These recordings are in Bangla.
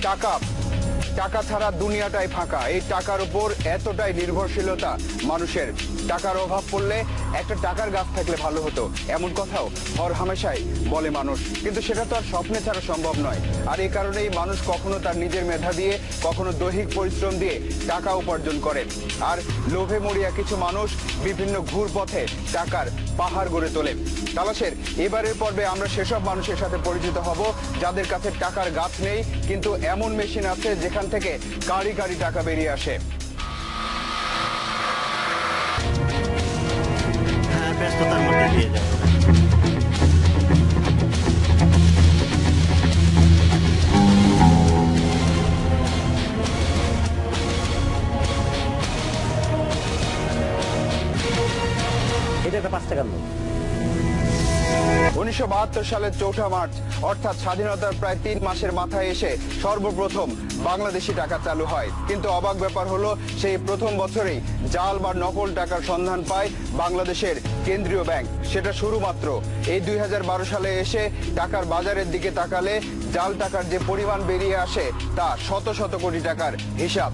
টাকা টাকা ছাড়া দুনিয়াটাই ফাঁকা। এই টাকার উপর এতটাই নির্ভরশীলতা মানুষের। টাকার অভাব পড়লে একটা টাকার গাছ থাকলে ভালো হতো, এমন কথাও হর হামেশাই বলে মানুষ, কিন্তু সেটা তো আর স্বপ্নে ছাড়া সম্ভব নয়। আর এই কারণেই মানুষ কখনো তার নিজের মেধা দিয়ে, কখনো দৈহিক পরিশ্রম দিয়ে টাকা উপার্জন করে। আর লোভে মরিয়া কিছু মানুষ বিভিন্ন ঘুর পথে টাকার পাহাড় গড়ে তোলে। তালাশের এবারের পর্বে আমরা সেসব মানুষের সাথে পরিচিত হব যাদের কাছে টাকার গাছ নেই, কিন্তু এমন মেশিন আছে যেখান থেকে কারি কারি টাকা বেরিয়ে আসে। ব্যস্ততার মধ্যে দিয়ে যাবে। এটা একটা 5 টাকার নোট। 1972 সালের 4 মার্চ অর্থাৎ স্বাধীনতার প্রায় 3 মাসের মাথায় এসে সর্বপ্রথম বাংলাদেশি টাকা চালু হয়। কিন্তু অবাক ব্যাপার হলো, সেই প্রথম বছরেই জাল বা নকল টাকার সন্ধান পায় বাংলাদেশের কেন্দ্রীয় ব্যাংক। সেটা শুরু মাত্র। এই 2012 সালে এসে টাকার বাজারের দিকে তাকালে জাল টাকার যে পরিমাণ বেরিয়ে আসে তা শত শত কোটি টাকার হিসাব।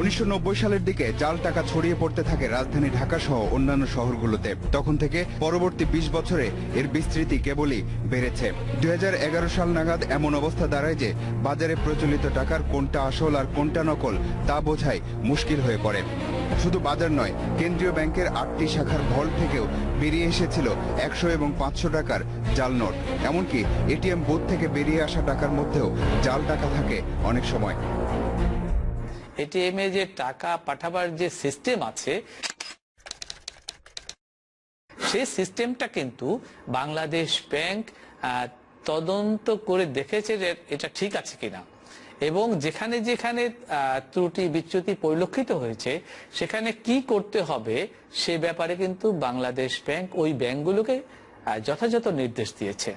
1990 সালের দিকে জাল টাকা ছড়িয়ে পড়তে থাকে রাজধানী ঢাকা সহ অন্যান্য শহরগুলোতে। তখন থেকে পরবর্তী 20 বছরে এর বিস্তৃতি কেবলই বেড়েছে। 2011 সাল নাগাদ এমন অবস্থা দাঁড়ায় যে বাজারে প্রচলিত টাকার কোনটা আসল আর কোনটা নকল তা বোঝাই মুশকিল হয়ে পড়ে। শুধু বাজার নয়, কেন্দ্রীয় ব্যাংকের 8টি শাখার ভল্ট থেকেও বেরিয়ে এসেছিল 100 এবং 500 টাকার জাল নোট। এমনকি এটিএম বুথ থেকে বেরিয়ে আসা টাকার মধ্যেও জাল টাকা থাকে অনেক সময়। এটিএম এ যে টাকা পাঠাবার যে সিস্টেম আছে, সেই সিস্টেমটা কিন্তু বাংলাদেশ ব্যাংক তদন্ত করে দেখেছে যে এটা ঠিক আছে কিনা, এবং যেখানে যেখানে ত্রুটি বিচ্যুতি পরিলক্ষিত হয়েছে সেখানে কি করতে হবে সে ব্যাপারে কিন্তু বাংলাদেশ ব্যাংক ওই ব্যাংকগুলোকে যথাযথ নির্দেশ দিয়েছে।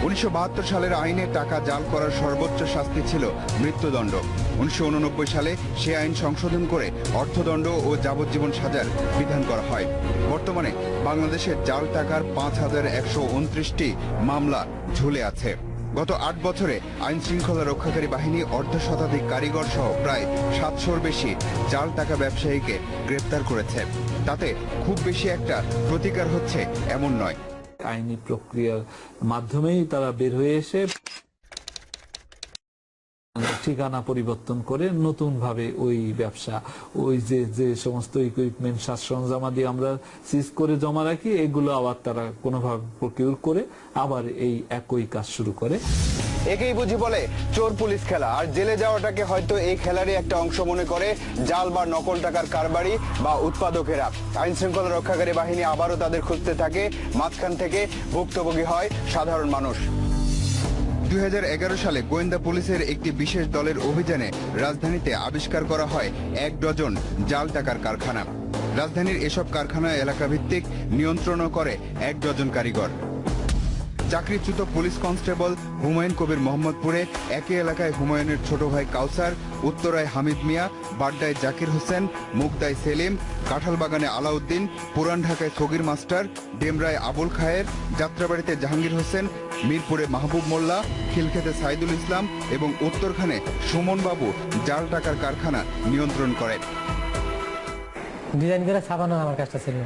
1972 সালের আইনে টাকা জাল করার সর্বোচ্চ শাস্তি ছিল মৃত্যুদণ্ড। 1989 সালে সে আইন সংশোধন করে অর্থদণ্ড ও যাবজ্জীবন সাজার বিধান করা হয়। বর্তমানে বাংলাদেশের জাল টাকার 5129টি মামলা ঝুলে আছে। গত 8 বছরে আইন শৃঙ্খলা রক্ষাকারী বাহিনী অর্ধশতাধিক কারিগর সহ প্রায় 700-র বেশি জাল টাকা ব্যবসায়ীকে গ্রেপ্তার করেছে। তাতে খুব বেশি একটা প্রতিকার হচ্ছে এমন নয়। আইনি প্রক্রিয়ার মাধ্যমেই তারা বের হয়ে এসে ঠিকানা পরিবর্তন করে নতুন ভাবে ওই ব্যবসা, ওই যে সমস্ত ইকুইপমেন্ট সাজসরঞ্জামাদি আমরা সিজ করে জমা রাখি, এগুলো আবার তারা কোনোভাবে প্রকিউর করে আবার এই একই কাজ শুরু করে। একেই বুঝি বলে চোর পুলিশ খেলা। আর জেলে যাওয়াটাকে হয়তো এই খেলারই একটা অংশ মনে করে জাল বা নকল টাকার কারবারি বা উৎপাদকেরা। আইন শৃঙ্খলা রক্ষাকারী বাহিনী আবারও তাদের খুঁজতে থাকে, মাঝখান থেকে ভুক্তভোগী হয় সাধারণ মানুষ। 2011 সালে গোয়েন্দা পুলিশের একটি বিশেষ দলের অভিযানে রাজধানীতে আবিষ্কার করা হয় 1 ডজন জাল টাকার কারখানা। রাজধানীর এসব কারখানা এলাকাভিত্তিক নিয়ন্ত্রণ করে 1 ডজন কারিগর। চাকরিচ্যুত পুলিশ কনস্টেবল হুমায়ুন কবির মোহাম্মদপুরে একই এলাকায় হুমায়ুনের ছোট ভাই কাউসার, উত্তরায় হামিদ মিয়া, বাড্ডায় জাকির হোসেন, মুগদায় সেলিম, কাঁঠালবাগানে আলাউদ্দিন, পুরান ঢাকায় সগির মাস্টার, ডেমরায় আবুল খায়ের, যাত্রাবাড়িতে জাহাঙ্গীর হোসেন, মিরপুরে মাহবুব মোল্লা, খিলক্ষেতে সাইদুল ইসলাম এবং উত্তরখানে সুমন বাবু জাল টাকার কারখানা নিয়ন্ত্রণ করে। ডিজাইন করে ছাপানো আমার কাজটা ছিল।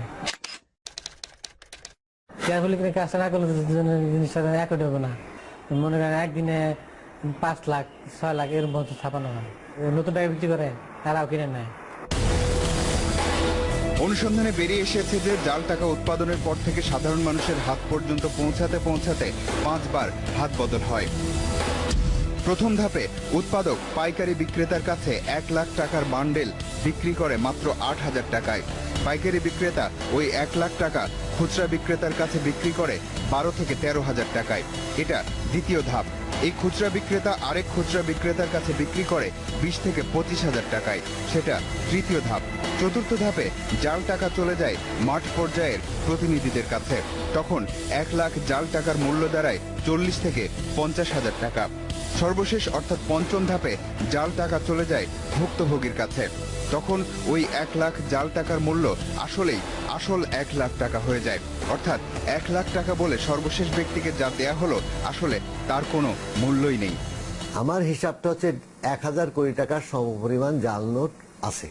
কেয়ারফুলি করে কাজটা না করলে জিনিসটা একই দেবো না। মনে করেন একদিনে 5 লাখ 6 লাখ এর মতো ছাপানো হয়। নতুন টাকা বিক্রি করে তারাও কিনে নেয়। অনুসন্ধানে বেরিয়ে এসেছে যে জাল টাকা উৎপাদনের পর থেকে সাধারণ মানুষের হাত পর্যন্ত পৌঁছাতে 5 বার হাত বদল হয়। প্রথম ধাপে উৎপাদক পাইকারি বিক্রেতার কাছে 1 লাখ টাকার বান্ডেল বিক্রি করে মাত্র 8,000 টাকায়। পাইকারি বিক্রেতা ওই 1 লাখ টাকা খুচরা বিক্রেতার কাছে বিক্রি করে 12 থেকে 13,000 টাকায়। এটা দ্বিতীয় ধাপ। এই খুচরা বিক্রেতা আরেক খুচরা বিক্রেতার কাছে বিক্রি করে 20 থেকে 25,000 টাকায়। সেটা তৃতীয় ধাপ। চতুর্থ ধাপে জাল টাকা চলে যায় মাঠ পর্যায়ের প্রতিনিধিদের কাছে। তখন 1 লাখ জাল টাকার মূল্য দাঁড়ায় 40 থেকে 50,000 টাকা। সর্বশেষ অর্থাৎ পঞ্চম ধাপে জাল টাকা চলে যায় ভুক্তভোগীর কাছে। তখন ওই 1 লাখ জাল টাকার মূল্য আসল 1 লাখ টাকা হয়ে যায়। অর্থাৎ 1 লাখ টাকা বলে সর্বশেষ ব্যক্তিকে যা দেয়া হলো আসলে তার কোনো মূল্যই নেই। আমার হিসাবটা হচ্ছে 1000 কোটি টাকার সমপরিমাণ জাল নোট আছে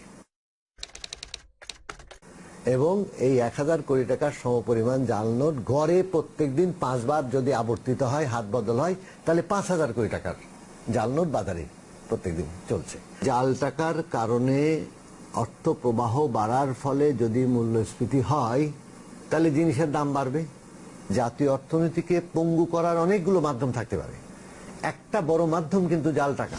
এবং এই 1000 কোটি টাকার সমপরিমাণ জাল নোট গড়ে প্রত্যেকদিন 5 বার যদি আবর্তিত হয়, হাত বদল হয়, তাহলে 5000 কোটি টাকার জাল নোট বাজারে প্রত্যেকদিন চলছে। জাল টাকার কারণে অর্থ প্রবাহ বাড়ার ফলে যদি মূল্যস্ফীতি হয় তাহলে জিনিসের দাম বাড়বে। জাতীয় অর্থনীতিকে পঙ্গু করার অনেকগুলো মাধ্যম থাকতে পারে, একটা বড় মাধ্যম কিন্তু জাল টাকা।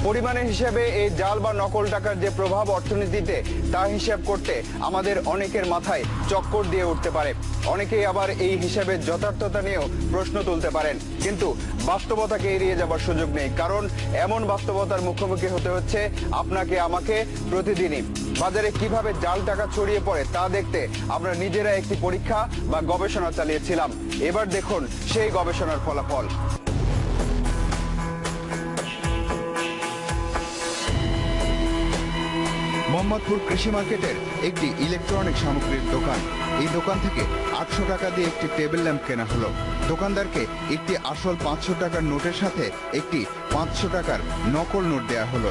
পরিমাণের হিসেবে এই জাল বা নকল টাকার যে প্রভাব অর্থনীতিতে তা হিসাব করতে আমাদের অনেকের মাথায় চক্কর দিয়ে উঠতে পারে। অনেকেই আবার এই হিসাবের যথার্থতা নিয়েও প্রশ্ন তুলতে পারেন, কিন্তু বাস্তবতাকে এড়িয়ে যাবার সুযোগ নেই, কারণ এমন বাস্তবতার মুখোমুখি হতে হচ্ছে আপনাকে আমাকে প্রতিদিনই। বাজারে কিভাবে জাল টাকা ছড়িয়ে পড়ে তা দেখতে আমরা নিজেরা একটি পরীক্ষা বা গবেষণা চালিয়েছিলাম। এবার দেখুন সেই গবেষণার ফলাফল। মোহাম্মদপুর কৃষি মার্কেটের একটি ইলেকট্রনিক সামগ্রীর দোকান। এই দোকান থেকে 800 টাকা দিয়ে একটি টেবিল ল্যাম্প কেনা হলো। দোকানদারকে একটি আসল 500 টাকার নোটের সাথে একটি 500 টাকার নকল নোট দেয়া হলো,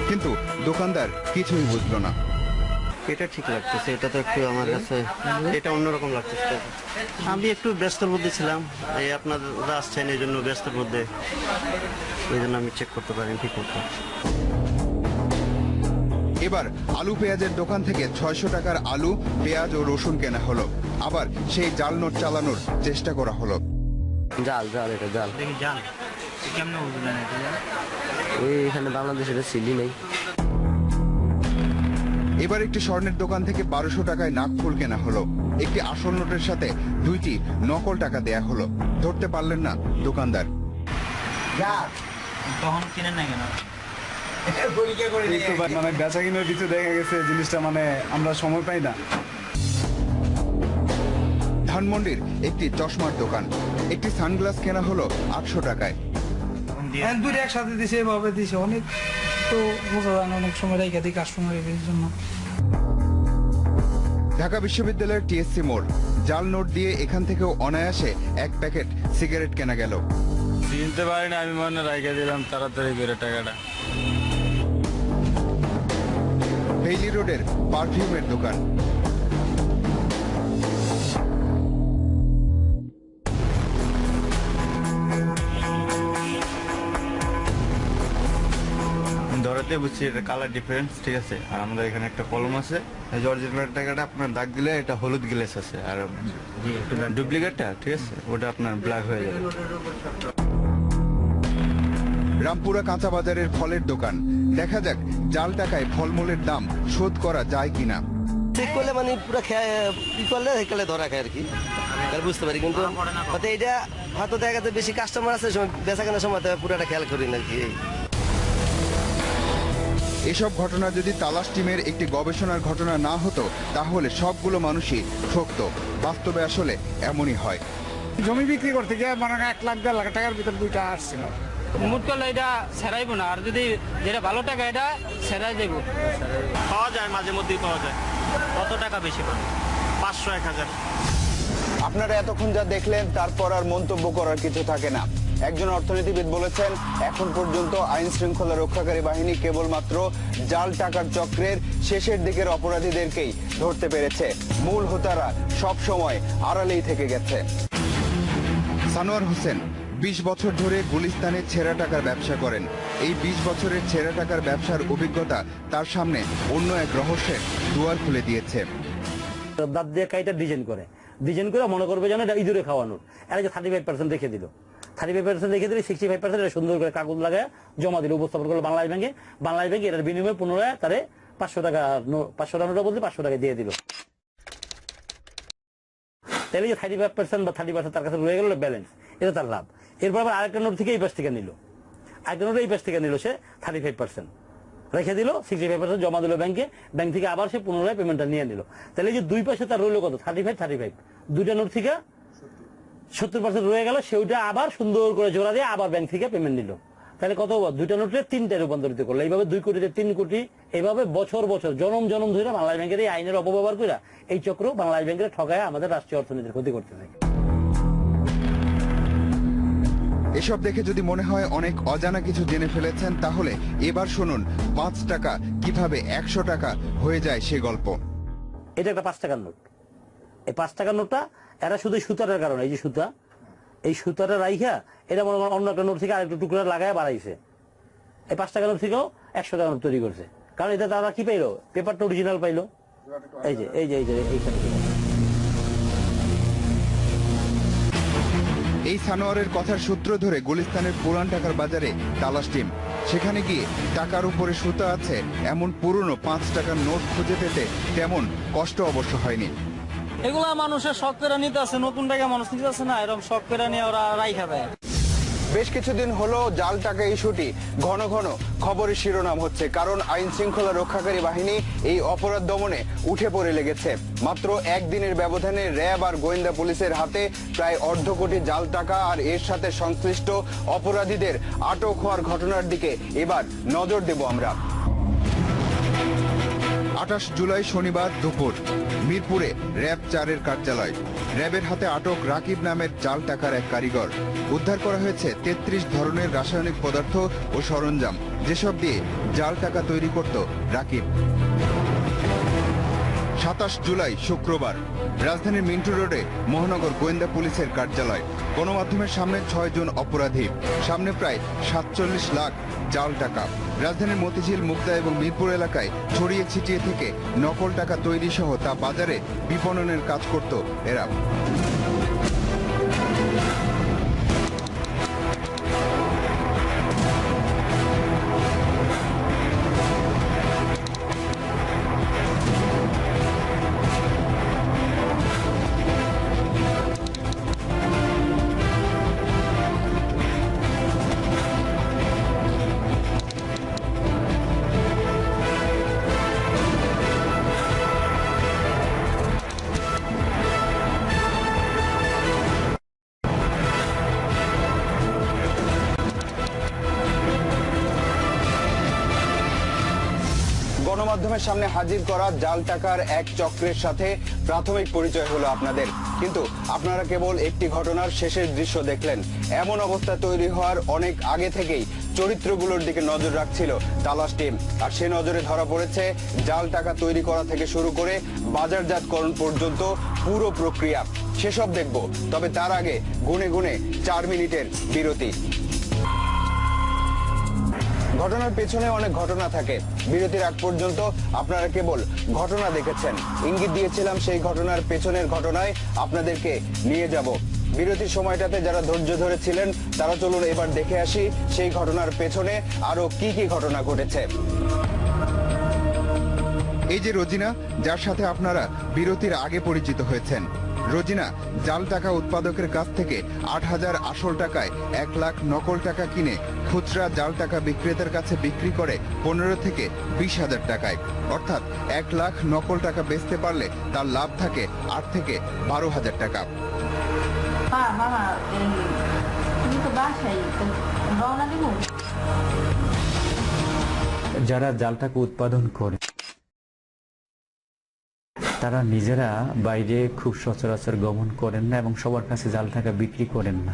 কিন্তু দোকানদার কিছুই বুঝলো না। এটা ঠিক লাগতেছে, এটা তো একটু আমার কাছে এটা অন্যরকম লাগতেছে। আমি একটু ব্যস্তর মধ্যে ছিলাম, এই আপনারা আসছেন এই জন্য ব্যস্তর মধ্যে, এই জন্য আমি চেক করতে পারিনি ঠিক মতো। এবার আলু পেঁয়াজের দোকান থেকে 600 টাকার আলু, পেঁয়াজ ও রসুন কেনা হলো। আবার সেই জাল নোট চালানোর চেষ্টা করা হলো। জাল জাল এটা জাল দেখি জাল কেমন বুঝলেন এটা জাল? এখানে বাংলাদেশের সিলি নেই। এবার একটি স্বর্ণের দোকান থেকে 1200 টাকায় নাকফুল কেনা হলো। একটি আসল নোটের সাথে 2টি নকল টাকা দেয়া হলো। ধরতে পারলেন না দোকানদার। তখন কিনেন না কেন? মানে বেচা কিনার ভিতরে দেখা গেছে জিনিসটা মানে আমরা সময় পাই না। ধানমন্ডির একটি চশমার দোকান। একটি সানগ্লাস কেনা হলো 800 টাকায়। দুটো একসাথে দিছে, এভাবে দিছে, অনেক তো বোঝা যায় না, অনেক সময় রেখে দিই কাস্টমারের জন্য। ঢাকা বিশ্ববিদ্যালয়ের টিএসসি মোড়। জাল নোট দিয়ে এখান থেকেও অনায়াসে 1 প্যাকেট সিগারেট কেনা গেল। চিনতে পারি না, আমি মনে রেখে দিলাম তাড়াতাড়ি করে টাকাটা। বেইলি রোডের পারফিউমের দোকান। ধরাতে বুঝছি এটা কালার ডিফারেন্স, ঠিক আছে। আর আমাদের এখানে একটা কলম আছে, অরিজিনাল টাকাটা আপনার দাগ দিলে এটা হলুদ গ্লেস আছে, আর ডুপ্লিকেটটা ঠিক আছে ওটা আপনার ব্ল্যাক হয়ে যাবে। রামপুরা কাঁচা বাজারের ফলের দোকান। দেখা যাক জাল টাকায় ফলমূলের দাম শোধ করা যায় কিনা। ঠিক করলে মানে পুরো কি করলে সেকালে ধরা খায় আর কি, বুঝতে পারি। কিন্তু এটা হয়তো দেখা যাচ্ছে বেশি কাস্টমার আছে, বেচা কেনার সময় পুরোটা খেয়াল করি না আর কি। এসব ঘটনা যদি তালাশ টিমের একটি গবেষণার ঘটনা না হতো তাহলে সবগুলো মানুষই ঠকত। বাস্তবে আসলে এমনই হয়। জমি বিক্রি করতে গিয়ে মানে 1 লাখ 1.5 লাখ টাকার ভিতর 2টা আসছিল। মুট করলে এটা সেরাইবো না, আর যদি যেটা ভালো টাকা এটা সেরাই দেবো। পাওয়া যায়, মাঝে মধ্যেই পাওয়া যায়। কত টাকা বেশি পাবে? 500 1000। আপনারা এতক্ষণ যা দেখলেন তারপর আর মন্তব্য করার কিছু থাকে না। একজন অর্থনীতিবিদ বলেছেন, এখন পর্যন্ত আইন শৃঙ্খলা রক্ষাকারী বাহিনী কেবলমাত্র জাল টাকার চক্রের শেষের দিকের অপরাধীদেরকেই ধরতে পেরেছে। মূল হোতারা সব সময় আড়ালেই থেকে গেছে। সানোয়ার হোসেন 20 বছর ধরে গুলিস্তানে ছেঁড়া টাকার ব্যবসা করেন। এই 20 বছরের ছেঁড়া টাকার ব্যবসার অভিজ্ঞতা তার সামনে অন্য এক রহস্যের দুয়ার খুলে দিয়েছে। দাঁত দিয়ে কাইটা ডিজাইন করে মনে করবে যেন এটা ইঁদুরে খাওয়ানোর। এরা যে 35% রেখে দিল, 35% রেখে দিলে 65% এটা সুন্দর করে কাগজ লাগায় জমা দিল, উপস্থাপন করলো বাংলাদেশ ব্যাংকে। বাংলাদেশ ব্যাংকে এটার বিনিময়ে পুনরায় তারে 500 টাকা নোটা বলতে 500 টাকা দিয়ে দিল। তাহলে যে 35% বা 30% তার কাছে রয়ে গেল ব্যালেন্স, এটা তার লাভ। এরপর আবার আরেকটা নোট থেকে এই পাশ থেকে নিল, আরেকটা নোট এই পাশ থেকে নিল, সে 35% রেখে দিল, 65% জমা দিল ব্যাংকে, ব্যাংক থেকে আবার সে পুনরায় পেমেন্টটা নিয়ে নিল। তাহলে যে দুই পাশে তার রইল কত? 35 দুইটা নোট থেকে 70% রয়ে গেল, সেটা আবার সুন্দর করে জোড়া দিয়ে আবার ব্যাংক থেকে পেমেন্ট নিল। তাহলে কত? দুইটা নোটে 3টায় রূপান্তরিত করলো। এইভাবে 2 কোটিতে 3 কোটি, এইভাবে বছর জনম ধরে বাংলাদেশ ব্যাংকের এই আইনের অপব্যবহার করে এই চক্র বাংলাদেশ ব্যাংকের ঠকায় আমাদের রাষ্ট্রীয় অর্থনীতির ক্ষতি করতে থাকে। এসব দেখে যদি মনে হয় অনেক অজানা কিছু জেনে ফেলেছেন, তাহলে এবার শুনুন 5 টাকা কিভাবে 100 টাকা হয়ে যায় সে গল্প। এটা একটা 5 টাকার নোট। এই 5 টাকার নোটটা এরা শুধু সুতারের কারণে, এই যে সুতা, এই সুতাটা রাইখা এটা মনে করেন অন্য একটা নোট থেকে আরেকটু টুকরা লাগায় বাড়াইছে। এই 5 টাকার নোট থেকেও 100 টাকার নোট তৈরি করছে। কারণ এটা তারা কি পাইলো? পেপারটা অরিজিনাল পাইলো। এই যে এইখানে এই সানোয়ারের কথার সূত্র ধরে গুলিস্তানের পুরান টাকার বাজারে তালাশ টিম। সেখানে গিয়ে টাকার উপরে সুতা আছে এমন পুরনো 5 টাকার নোট খুঁজে পেতে তেমন কষ্ট অবশ্য হয়নি। এগুলা মানুষের শখ করে নিতে আছে, নতুন টাকা মানুষ নিতে আছে না, এরকম শখ করে নিয়ে ওরা রাইখা দেয়। বেশ কিছুদিন হলো জাল টাকা ইস্যুটি ঘন ঘন খবরের শিরোনাম হচ্ছে, কারণ আইন শৃঙ্খলা রক্ষাকারী বাহিনী এই অপরাধ দমনে উঠে পড়ে লেগেছে। মাত্র একদিনের ব্যবধানে র্যাব আর গোয়েন্দা পুলিশের হাতে প্রায় 1.5 কোটি জাল টাকা আর এর সাথে সংশ্লিষ্ট অপরাধীদের আটক হওয়ার ঘটনার দিকে এবার নজর দেব আমরা। 28 জুলাই শনিবার দুপুর মিরপুরে র্যাব 4-এর কার্যালয়। র্যাবের হাতে আটক রাকিব নামের জাল টাকার এক কারিগর। উদ্ধার করা হয়েছে 33 ধরনের রাসায়নিক পদার্থ ও সরঞ্জাম, যেসব দিয়ে জাল টাকা তৈরি করত রাকিব। 27 জুলাই শুক্রবার রাজধানীর মিন্টু রোডে মহানগর গোয়েন্দা পুলিশের কার্যালয়। গণমাধ্যমের সামনে 6 জন অপরাধী, সামনে প্রায় 47 লাখ জাল টাকা। রাজধানীর মতিঝিল, মুগদা এবং মিরপুর এলাকায় ছড়িয়ে ছিটিয়ে থেকে নকল টাকা তৈরি সহ তা বাজারে বিপণনের কাজ করত এরা। গণমাধ্যমের সামনে হাজির করা জাল টাকার এক চক্রের সাথে প্রাথমিক পরিচয় হলো আপনাদের, কিন্তু আপনারা কেবল একটি ঘটনার শেষের দৃশ্য দেখলেন। এমন অবস্থা তৈরি হওয়ার অনেক আগে থেকেই চরিত্রগুলোর দিকে নজর রাখছিল তালাশ টিম, আর সে নজরে ধরা পড়েছে জাল টাকা তৈরি করা থেকে শুরু করে বাজারজাতকরণ পর্যন্ত পুরো প্রক্রিয়া। সেসব দেখব, তবে তার আগে গুনে গুনে 4 মিনিটের বিরতি। ঘটনার পেছনে অনেক ঘটনা থাকে, বিরতির আগ পর্যন্ত আপনারা কেবল ঘটনা দেখেছেন। ইঙ্গিত দিয়েছিলাম সেই ঘটনার পেছনের ঘটনায় আপনাদেরকে নিয়ে যাব। বিরতির সময়টাতে যারা ধৈর্য ধরেছিলেন তারা চলুন এবার দেখে আসি সেই ঘটনার পেছনে আরো কি কি ঘটনা ঘটেছে। এই যে রোজিনা, যার সাথে আপনারা বিরতির আগে পরিচিত হয়েছেন। রোজিনা জাল টাকা উৎপাদকের কাছ থেকে 8,000 আসল টাকায় 1 লাখ নকল টাকা কিনে খুচরা জাল টাকা বিক্রেতার কাছে বিক্রি করে 15 থেকে 20,000 টাকায়। অর্থাৎ 1 লাখ নকল টাকা বেচতে পারলে তার লাভ থাকে 8 থেকে 12,000 টাকা। যারা জাল টাকা উৎপাদন করে তারা নিজেরা বাইরে খুব সচরাচর গমন করেন না এবং সবার কাছে জাল টাকা বিক্রি করেন না।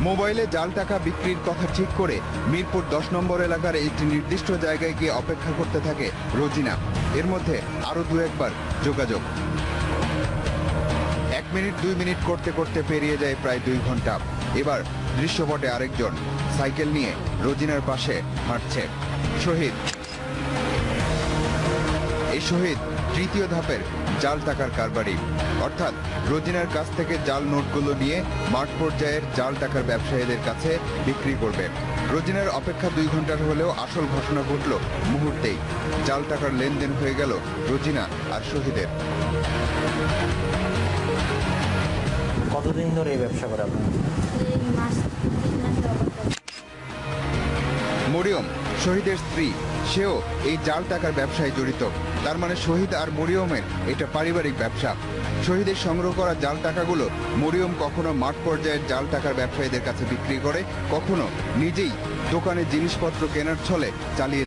মোবাইলে জাল টাকা বিক্রির কথা ঠিক করে মিরপুর 10 নম্বর এলাকার একটি নির্দিষ্ট জায়গায় গিয়ে অপেক্ষা করতে থাকে রোজিনা। এর মধ্যে আরো 2-1 যোগাযোগ। 1 মিনিট 2 মিনিট করতে করতে পেরিয়ে যায় প্রায় 2 ঘন্টা। এবার দৃশ্যপটে আরেকজন সাইকেল নিয়ে রোজিনার পাশে হাঁটছে, শহীদ। এই শহীদ তৃতীয় ধাপের জাল টাকার কারবারি, অর্থাৎ রোজিনার কাছ থেকে জাল নোটগুলো নিয়ে মাঠ পর্যায়ের জাল টাকার ব্যবসায়ীদের কাছে বিক্রি করবে। রোজিনার অপেক্ষা 2 ঘন্টার হলেও আসল ঘটনা ঘটল মুহূর্তেই। জাল টাকার লেনদেন হয়ে গেল রোজিনা আর শহীদের। কতদিন ধরে এই ব্যবসা করে আপনার? মরিয়ম শহীদের স্ত্রী, সেও এই জাল টাকার ব্যবসায় জড়িত। তার মানে শহীদ আর মরিয়মের এটা পারিবারিক ব্যবসা। শহীদের সংগ্রহ করা জাল টাকাগুলো মরিয়ম কখনো মাঠ পর্যায়ের জাল টাকার ব্যবসায়ীদের কাছে বিক্রি করে, কখনো নিজেই দোকানে জিনিসপত্র কেনার ছলে চালিয়ে